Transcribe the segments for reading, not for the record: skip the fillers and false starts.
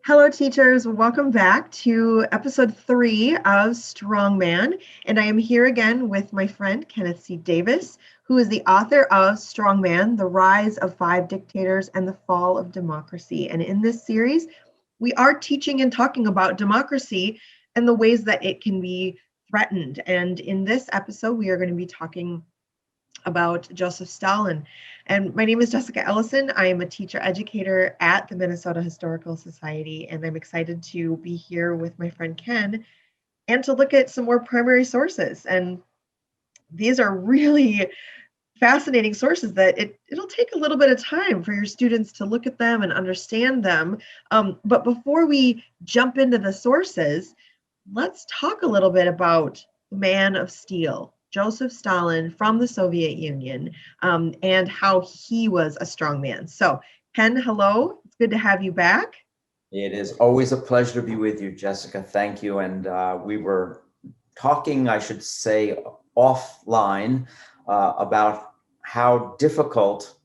Hello, teachers. Welcome back to episode 3 of Strongman. And I am here again with my friend Kenneth C. Davis, who is the author of Strongman, The Rise of Five Dictators and the Fall of Democracy. And in this series, we are teaching and talking about democracy and the ways that it can be threatened. And in this episode, we are going to be talking about Joseph Stalin. And my name is Jessica Ellison. I am a teacher educator at the Minnesota Historical Society, and I'm excited to be here with my friend Ken and to look at some more primary sources. And these are really fascinating sources that it'll take a little bit of time for your students to look at them and understand them. But before we jump into the sources, let's talk a little bit about the man of steel, Joseph Stalin from the Soviet Union, and how he was a strong man. So, Ken, hello. It's good to have you back. It is always a pleasure to be with you, Jessica. Thank you. And we were talking, I should say, offline about how difficult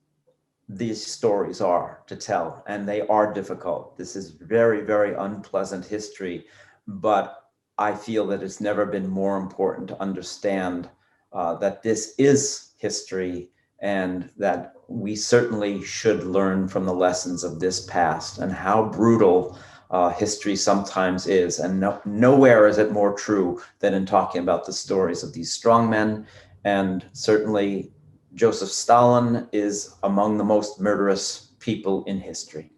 these stories are to tell. And they are difficult. This is very, very unpleasant history. But I feel that it's never been more important to understand that this is history and that we certainly should learn from the lessons of this past and how brutal history sometimes is. And nowhere is it more true than in talking about the stories of these strongmen. And certainly Joseph Stalin is among the most murderous people in history.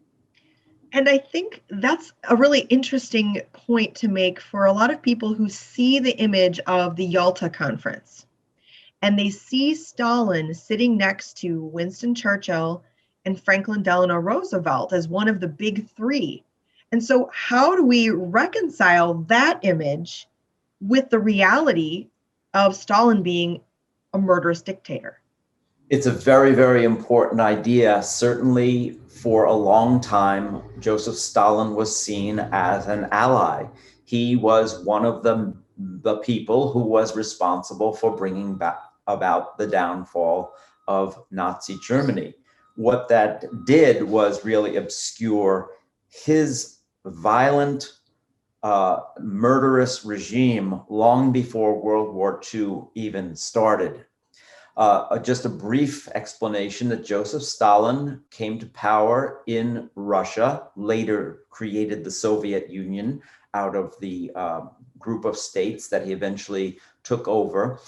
And I think that's a really interesting point to make for a lot of people who see the image of the Yalta Conference and they see Stalin sitting next to Winston Churchill and Franklin Delano Roosevelt as one of the big three. And so, how do we reconcile that image with the reality of Stalin being a murderous dictator? It's a very, very important idea. Certainly for a long time, Joseph Stalin was seen as an ally. He was one of the people who was responsible for bringing back about the downfall of Nazi Germany. What that did was really obscure his violent, murderous regime long before World War II even started. Just a brief explanation that Joseph Stalin came to power in Russia, later created the Soviet Union out of the group of states that he eventually took over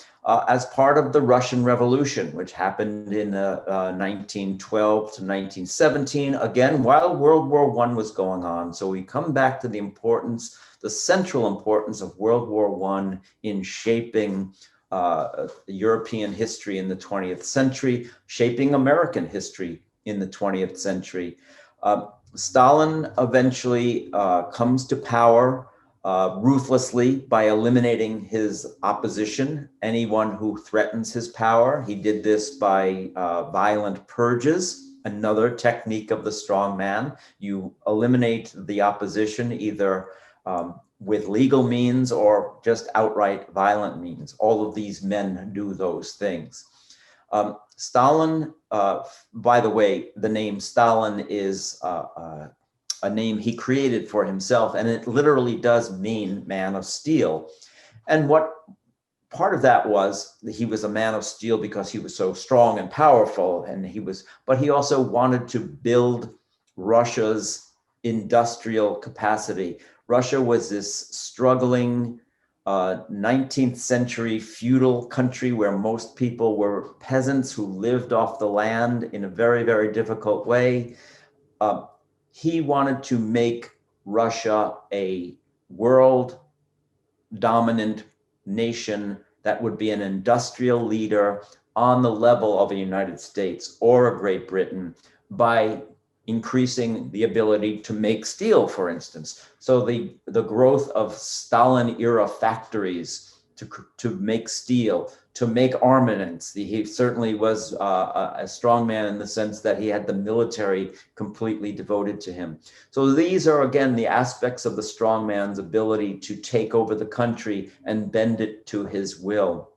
as part of the Russian Revolution, which happened in 1912 to 1917, again, while World War I was going on. So we come back to the importance, the central importance of World War I in shaping European history in the 20th century, shaping American history in the 20th century. Stalin eventually comes to power ruthlessly by eliminating his opposition, anyone who threatens his power. He did this by violent purges, another technique of the strong man. You eliminate the opposition either with legal means or just outright violent means. All of these men do those things. Stalin, by the way, the name Stalin is a name he created for himself, and it literally does mean man of steel. And what part of that was that he was a man of steel because he was so strong and powerful, but he also wanted to build Russia's industrial capacity. Russia was this struggling 19th century feudal country where most people were peasants who lived off the land in a very, very difficult way. He wanted to make Russia a world dominant nation that would be an industrial leader on the level of the United States or a Great Britain by increasing the ability to make steel, for instance. So the growth of Stalin era factories to make steel, to make armaments. He certainly was a strong man in the sense that he had the military completely devoted to him. So these are, again, the aspects of the strong man's ability to take over the country and bend it to his will.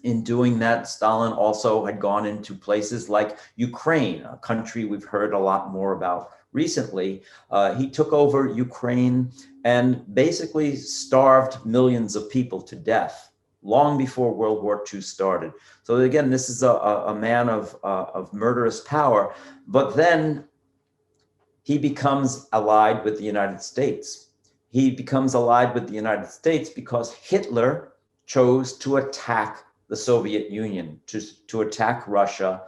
In doing that, Stalin also had gone into places like Ukraine, a country we've heard a lot more about recently. He took over Ukraine and basically starved millions of people to death long before World War II started. So again, this is a man of murderous power. But then he becomes allied with the United States. He becomes allied with the United States because Hitler chose to attack the Soviet Union, to attack Russia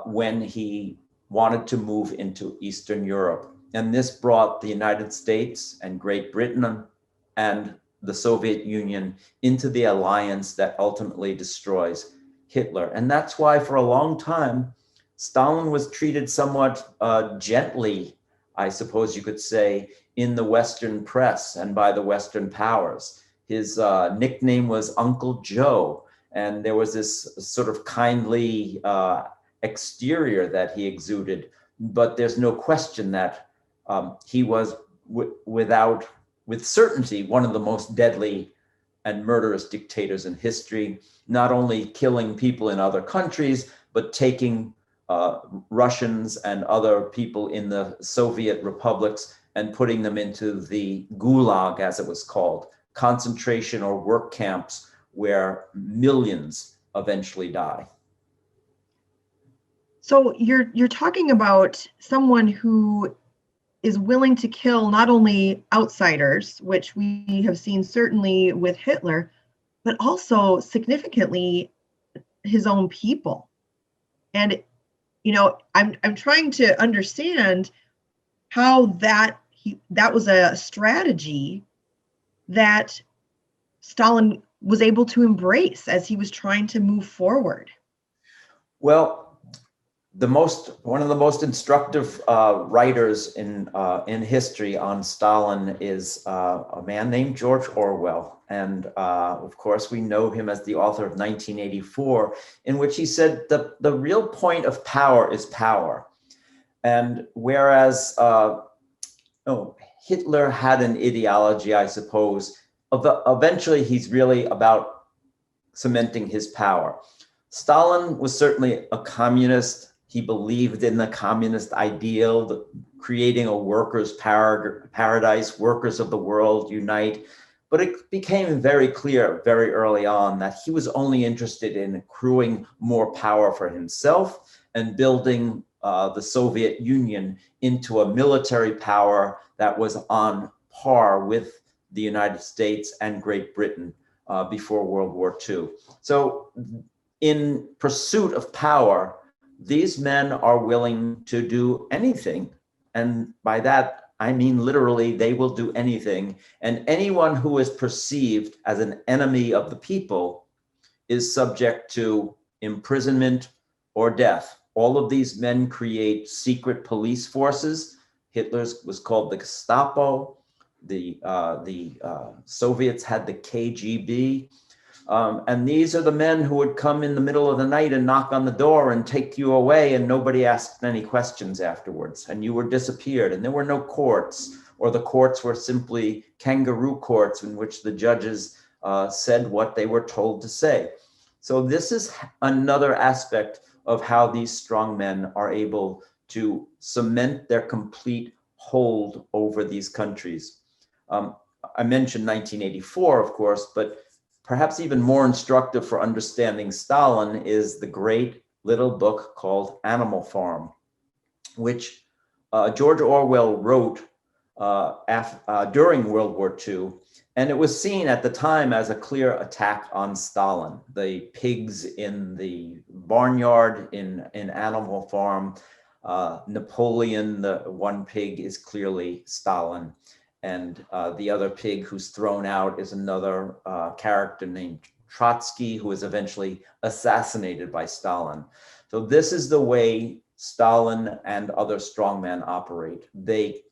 when he wanted to move into Eastern Europe. And this brought the United States and Great Britain and the Soviet Union into the alliance that ultimately destroys Hitler. And that's why for a long time, Stalin was treated somewhat gently, I suppose you could say, in the Western press and by the Western powers. His nickname was Uncle Joe, and there was this sort of kindly exterior that he exuded. But there's no question that he was, with certainty, one of the most deadly and murderous dictators in history, not only killing people in other countries, but taking Russians and other people in the Soviet republics and putting them into the Gulag, as it was called, concentration or work camps where millions eventually die. So you're talking about someone who is willing to kill not only outsiders, which we have seen certainly with Hitler, but also significantly his own people. And I'm trying to understand how that was a strategy that Stalin was able to embrace as he was trying to move forward. Well, one of the most instructive writers in history on Stalin is a man named George Orwell. And of course, we know him as the author of 1984, in which he said the real point of power is power. And whereas Hitler had an ideology, I suppose, eventually he's really about cementing his power. Stalin was certainly a communist. He believed in the communist ideal, creating a workers' paradise, workers of the world unite. But it became very clear very early on that he was only interested in accruing more power for himself and building the Soviet Union into a military power that was on par with the United States and Great Britain before World War II. So in pursuit of power, these men are willing to do anything. And by that, I mean literally, they will do anything. And anyone who is perceived as an enemy of the people is subject to imprisonment or death. All of these men create secret police forces. Hitler's was called the Gestapo. The Soviets had the KGB. And these are the men who would come in the middle of the night and knock on the door and take you away, and nobody asked any questions afterwards, and you were disappeared, and there were no courts, or the courts were simply kangaroo courts in which the judges said what they were told to say. So this is another aspect of how these strong men are able to cement their complete hold over these countries. I mentioned 1984, of course, but perhaps even more instructive for understanding Stalin is the great little book called Animal Farm, which George Orwell wrote during World War II. And it was seen at the time as a clear attack on Stalin. The pigs in the barnyard in Animal Farm, Napoleon, the one pig, is clearly Stalin. And the other pig who's thrown out is another character named Trotsky, who is eventually assassinated by Stalin. So this is the way Stalin and other strongmen operate. They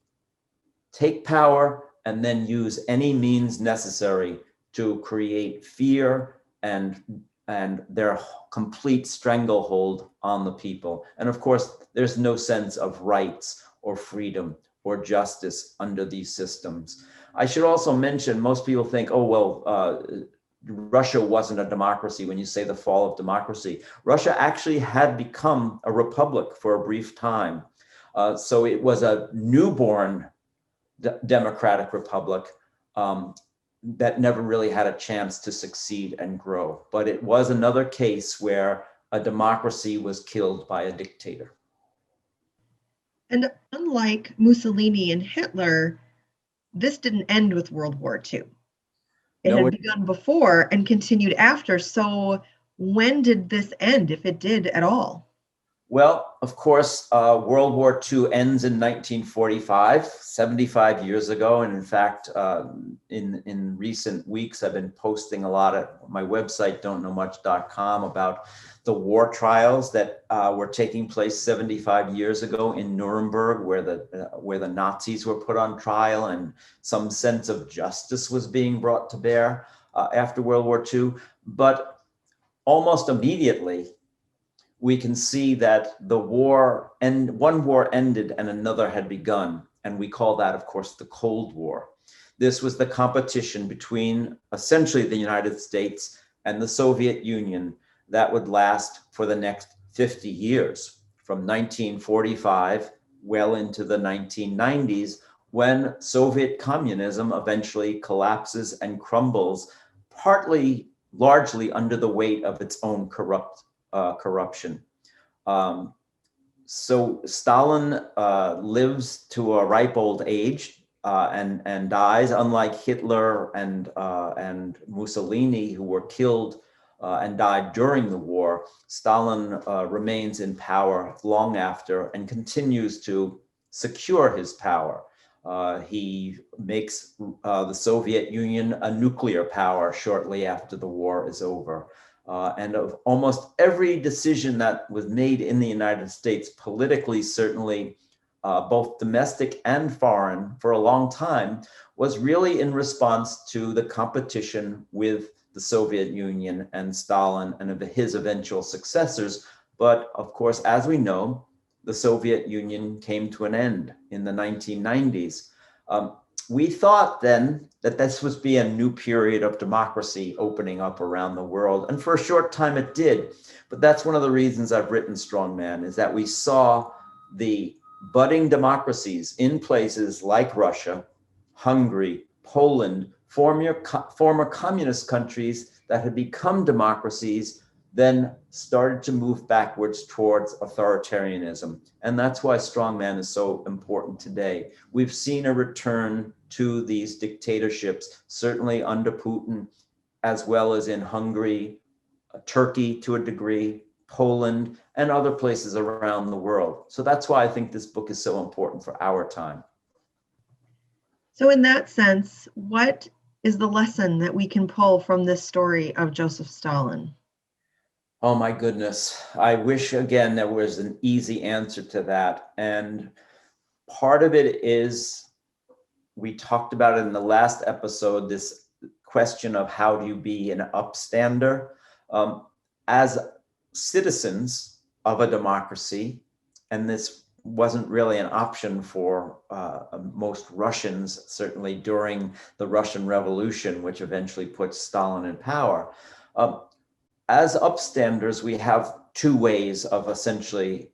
take power and then use any means necessary to create fear and their complete stranglehold on the people. And of course, there's no sense of rights or freedom or justice under these systems. I should also mention, most people think, oh, well, Russia wasn't a democracy. When you say the fall of democracy, Russia actually had become a republic for a brief time. So it was a newborn democratic republic that never really had a chance to succeed and grow. But it was another case where a democracy was killed by a dictator. And unlike Mussolini and Hitler, this didn't end with World War II. It No, had begun before and continued after. So when did this end, if it did at all? well, of course, World War II ends in 1945, 75 years ago. And in fact, in recent weeks, I've been posting a lot at my website, don'tknowmuch.com, about the war trials that were taking place 75 years ago in Nuremberg, where the Nazis were put on trial and some sense of justice was being brought to bear after World War II. But almost immediately, we can see that one war ended and another had begun. And we call that, of course, the Cold War. This was the competition between essentially the United States and the Soviet Union that would last for the next 50 years, from 1945 well into the 1990s, when Soviet communism eventually collapses and crumbles, largely under the weight of its own corruption. So Stalin lives to a ripe old age and dies, unlike Hitler and Mussolini, who were killed and died during the war. Stalin remains in power long after and continues to secure his power. He makes the Soviet Union a nuclear power shortly after the war is over. And of almost every decision that was made in the United States, politically, certainly, both domestic and foreign, for a long time, was really in response to the competition with the Soviet Union and Stalin and his eventual successors. But of course, as we know, the Soviet Union came to an end in the 1990s. We thought then that this would be a new period of democracy opening up around the world. And for a short time it did. But that's one of the reasons I've written Strongman, is that we saw the budding democracies in places like Russia, Hungary, Poland, former communist countries that had become democracies, then started to move backwards towards authoritarianism. And that's why Strongman is so important today. We've seen a return to these dictatorships, certainly under Putin, as well as in Hungary, Turkey to a degree, Poland, and other places around the world. So that's why I think this book is so important for our time. So in that sense, what is the lesson that we can pull from this story of Joseph Stalin? Oh my goodness. I wish, again, there was an easy answer to that. And part of it is, we talked about it in the last episode, this question of how do you be an upstander? As citizens of a democracy, and this wasn't really an option for most Russians, certainly during the Russian Revolution, which eventually put Stalin in power. As upstanders, we have two ways of essentially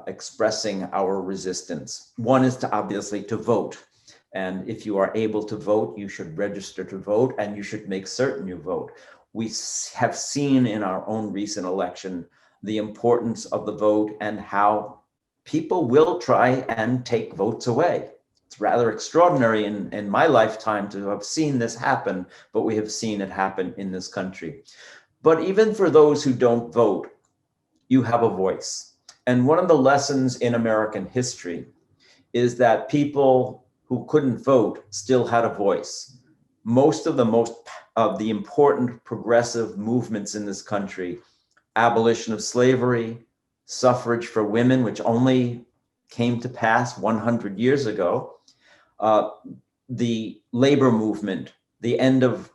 expressing our resistance. One is obviously to vote. And if you are able to vote, you should register to vote, and you should make certain you vote. We have seen in our own recent election the importance of the vote and how people will try and take votes away. It's rather extraordinary in my lifetime to have seen this happen, but we have seen it happen in this country. But even for those who don't vote, you have a voice. And one of the lessons in American history is that people who couldn't vote still had a voice. Most of the important progressive movements in this country, abolition of slavery, suffrage for women, which only came to pass 100 years ago, the labor movement, the end of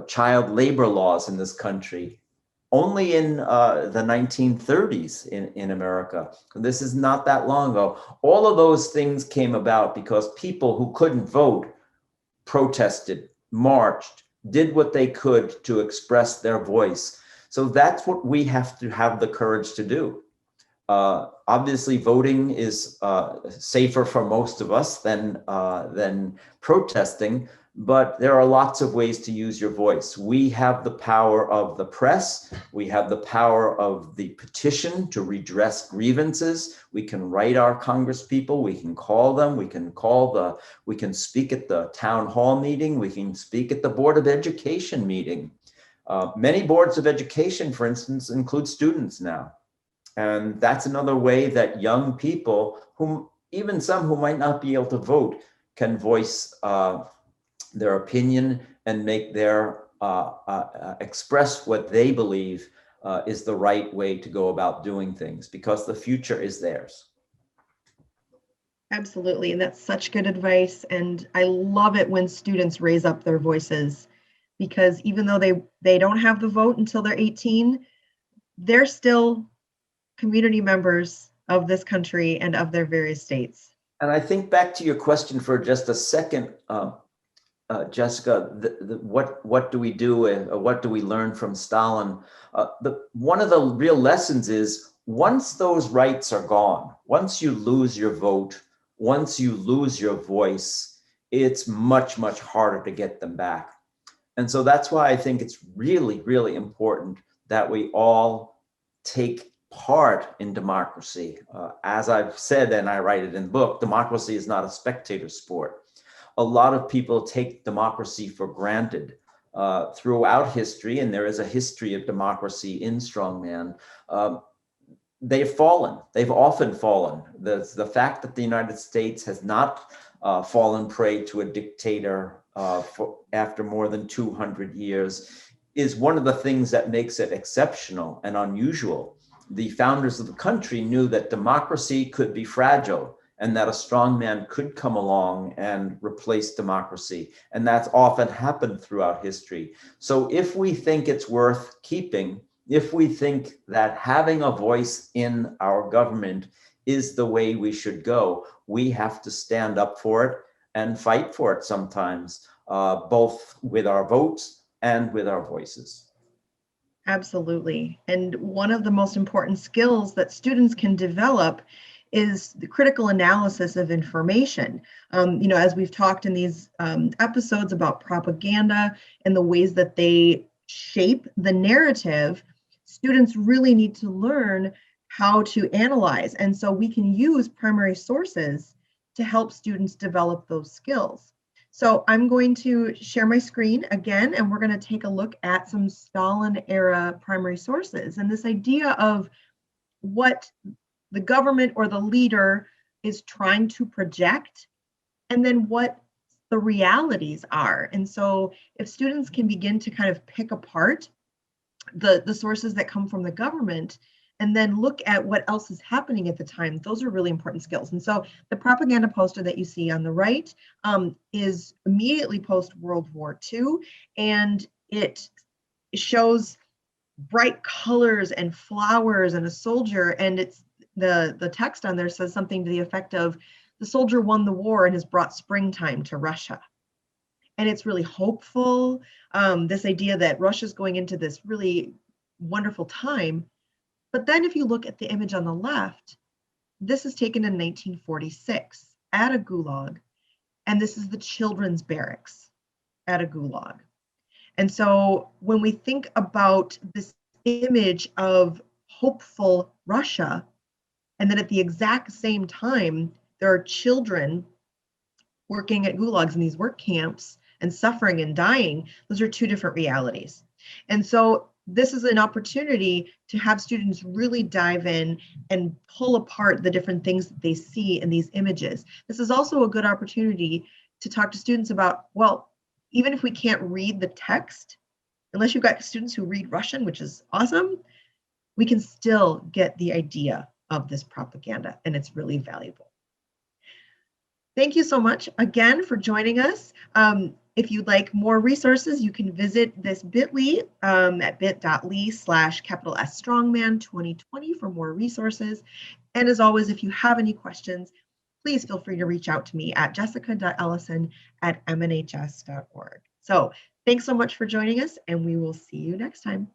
child labor laws in this country, only in the 1930s in America. This is not that long ago. All of those things came about because people who couldn't vote protested, marched, did what they could to express their voice. So that's what we have to have the courage to do. Obviously, voting is safer for most of us than protesting, but there are lots of ways to use your voice. We have the power of the press. We have the power of the petition to redress grievances. We can write our congresspeople. We can call them. We can speak at the town hall meeting. We can speak at the Board of Education meeting. Many boards of education, for instance, include students now. And that's another way that young people, even some who might not be able to vote, can voice their opinion and make their express what they believe is the right way to go about doing things, because the future is theirs. Absolutely. And that's such good advice. And I love it when students raise up their voices, because even though they don't have the vote until they're 18, they're still community members of this country and of their various states. And I think back to your question for just a second, Jessica, what do we do? What do we learn from Stalin? One of the real lessons is, once those rights are gone, once you lose your vote, once you lose your voice, it's much, much harder to get them back. And so that's why I think it's really, really important that we all take part in democracy. As I've said, and I write it in the book, democracy is not a spectator sport. A lot of people take democracy for granted throughout history, and there is a history of democracy in Strongman. They've fallen. They've often fallen. The fact that the United States has not fallen prey to a dictator after more than 200 years is one of the things that makes it exceptional and unusual. The founders of the country knew that democracy could be fragile and that a strong man could come along and replace democracy. And that's often happened throughout history. So if we think it's worth keeping, if we think that having a voice in our government is the way we should go, we have to stand up for it and fight for it sometimes, both with our votes and with our voices. Absolutely. And one of the most important skills that students can develop is the critical analysis of information. As we've talked in these episodes about propaganda and the ways that they shape the narrative, students really need to learn how to analyze. And so we can use primary sources to help students develop those skills. So I'm going to share my screen again, and we're going to take a look at some Stalin era primary sources and this idea of what the government or the leader is trying to project, and then what the realities are. And so if students can begin to kind of pick apart the sources that come from the government and then look at what else is happening at the time, those are really important skills. And so the propaganda poster that you see on the right is immediately post World War II, and it shows bright colors and flowers and a soldier, and it's the text on there says something to the effect of, the soldier won the war and has brought springtime to Russia. And it's really hopeful, this idea that Russia's going into this really wonderful time. But then if you look at the image on the left, this is taken in 1946 at a gulag, and this is the children's barracks at a gulag. And so when we think about this image of hopeful Russia, and then at the exact same time, there are children working at gulags in these work camps and suffering and dying, those are two different realities. And so this is an opportunity to have students really dive in and pull apart the different things that they see in these images. This is also a good opportunity to talk to students about, well, even if we can't read the text, unless you've got students who read Russian, which is awesome, we can still get the idea of this propaganda, and it's really valuable. Thank you so much again for joining us. If you'd like more resources, you can visit this bit.ly at bit.ly/S Strongman 2020 for more resources. And as always, if you have any questions, please feel free to reach out to me at jessica.ellison@mnhs.org. So Thanks so much for joining us, and we will see you next time.